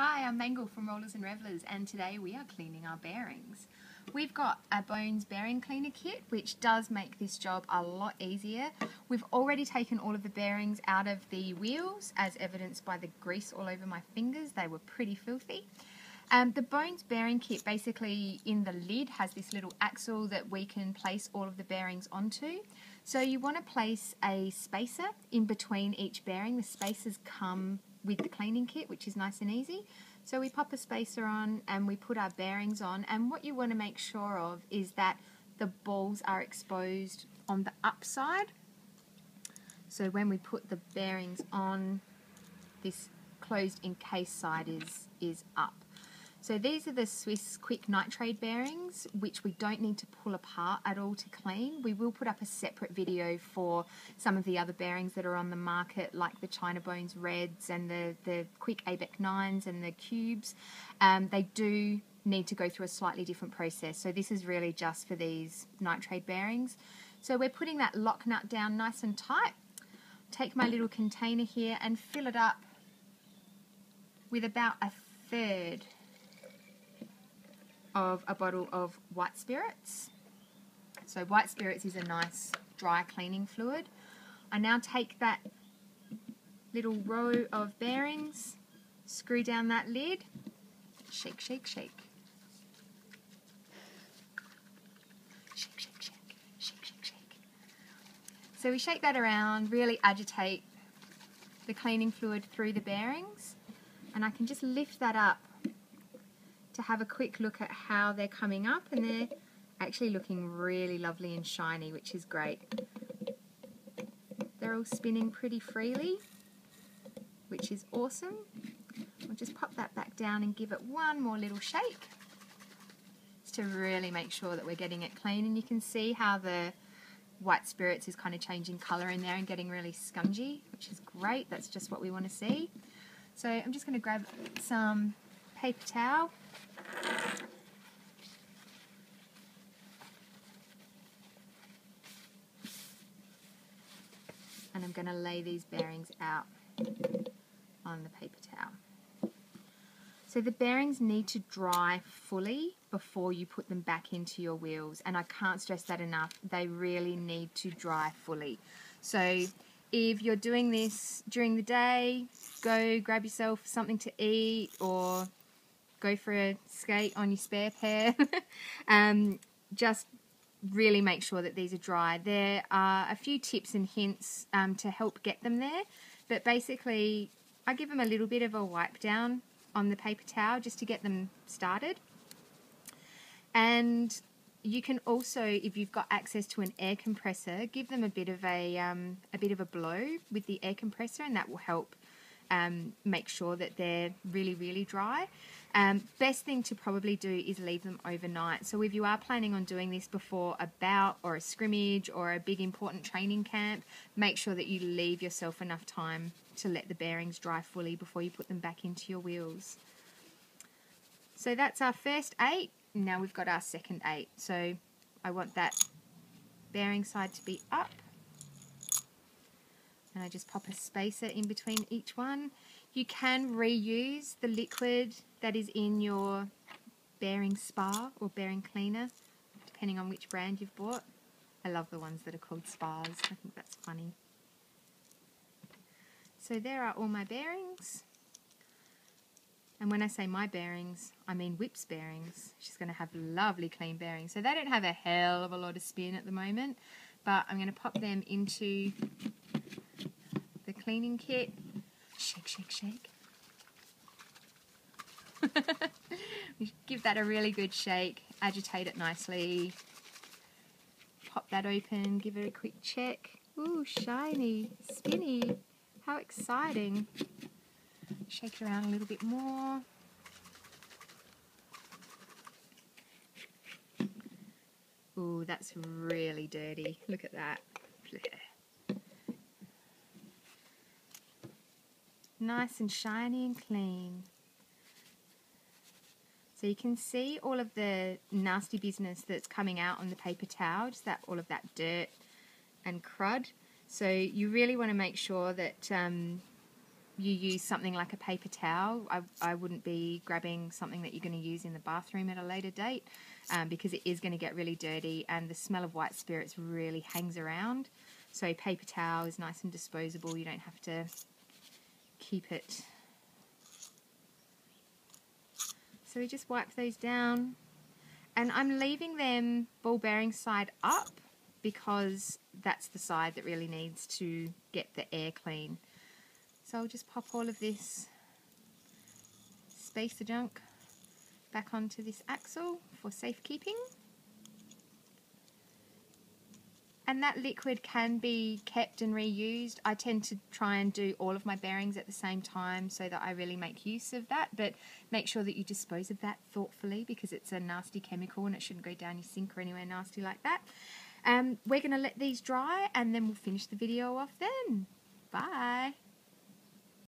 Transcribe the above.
Hi, I'm Mangle from Rollers and Revellers, and today we are cleaning our bearings. We've got a Bones bearing cleaner kit, which does make this job a lot easier. We've already taken all of the bearings out of the wheels, as evidenced by the grease all over my fingers. They were pretty filthy. The Bones bearing kit, basically in the lid, has this little axle that we can place all of the bearings onto. So you want to place a spacer in between each bearing. The spacers come with the cleaning kit, which is nice and easy. So we pop a spacer on and we put our bearings on, and what you want to make sure of is that the balls are exposed on the upside. So when we put the bearings on, this closed encase side is up. So these are the Swiss quick nitride bearings, which we don't need to pull apart at all to clean. We will put up a separate video for some of the other bearings that are on the market, like the China Bones Reds and the quick ABEC 9s and the cubes. They do need to go through a slightly different process. So this is really just for these nitride bearings. So we're putting that lock nut down nice and tight. Take my little container here and fill it up with about a third of a bottle of white spirits. So white spirits is a nice dry cleaning fluid. I now take that little row of bearings, screw down that lid, shake, shake, shake. Shake, shake, shake, shake, shake, shake. So we shake that around, really agitate the cleaning fluid through the bearings, and I can just lift that up to have a quick look at how they're coming up, and they're actually looking really lovely and shiny, which is great. They're all spinning pretty freely, which is awesome. I'll just pop that back down and give it one more little shake just to really make sure that we're getting it clean, and you can see how the white spirits is kind of changing colour in there and getting really spongy, which is great. That's just what we want to see. So I'm just going to grab some paper towel. And I'm going to lay these bearings out on the paper towel. So the bearings need to dry fully before you put them back into your wheels, and I can't stress that enough. They really need to dry fully. So if you're doing this during the day, go grab yourself something to eat or go for a skate on your spare pair. Just really make sure that these are dry. There are a few tips and hints to help get them there, but basically I give them a little bit of a wipe down on the paper towel just to get them started. And you can also, if you've got access to an air compressor, give them a bit of a blow with the air compressor, and that will help make sure that they're really, really dry. Best thing to probably do is leave them overnight. So if you are planning on doing this before a bout or a scrimmage or a big important training camp, make sure that you leave yourself enough time to let the bearings dry fully before you put them back into your wheels. So that's our first 8. Now we've got our second 8. So I want that bearing side to be up, and I just pop a spacer in between each one. You can reuse the liquid that is in your bearing spa or bearing cleaner, depending on which brand you've bought. I love the ones that are called spas. I think that's funny. So there are all my bearings. And when I say my bearings, I mean Whip's bearings. She's going to have lovely clean bearings. So they don't have a hell of a lot of spin at the moment, but I'm going to pop them into the cleaning kit. Shake, shake, shake. Give that a really good shake. Agitate it nicely. Pop that open. Give it a quick check. Ooh, shiny, spinny. How exciting. Shake it around a little bit more. Ooh, that's really dirty. Look at that. Nice and shiny and clean. So you can see all of the nasty business that's coming out on the paper towel, just all of that dirt and crud. So you really want to make sure that you use something like a paper towel. I wouldn't be grabbing something that you're going to use in the bathroom at a later date, because it is going to get really dirty and the smell of white spirits really hangs around. So paper towel is nice and disposable. You don't have to keep it. So we just wipe those down, and I'm leaving them ball bearing side up because that's the side that really needs to get the air clean. So I'll just pop all of this spacer junk back onto this axle for safekeeping. And that liquid can be kept and reused. I tend to try and do all of my bearings at the same time so that I really make use of that, but make sure that you dispose of that thoughtfully because it's a nasty chemical and it shouldn't go down your sink or anywhere nasty like that. We're going to let these dry and then we'll finish the video off then. Bye.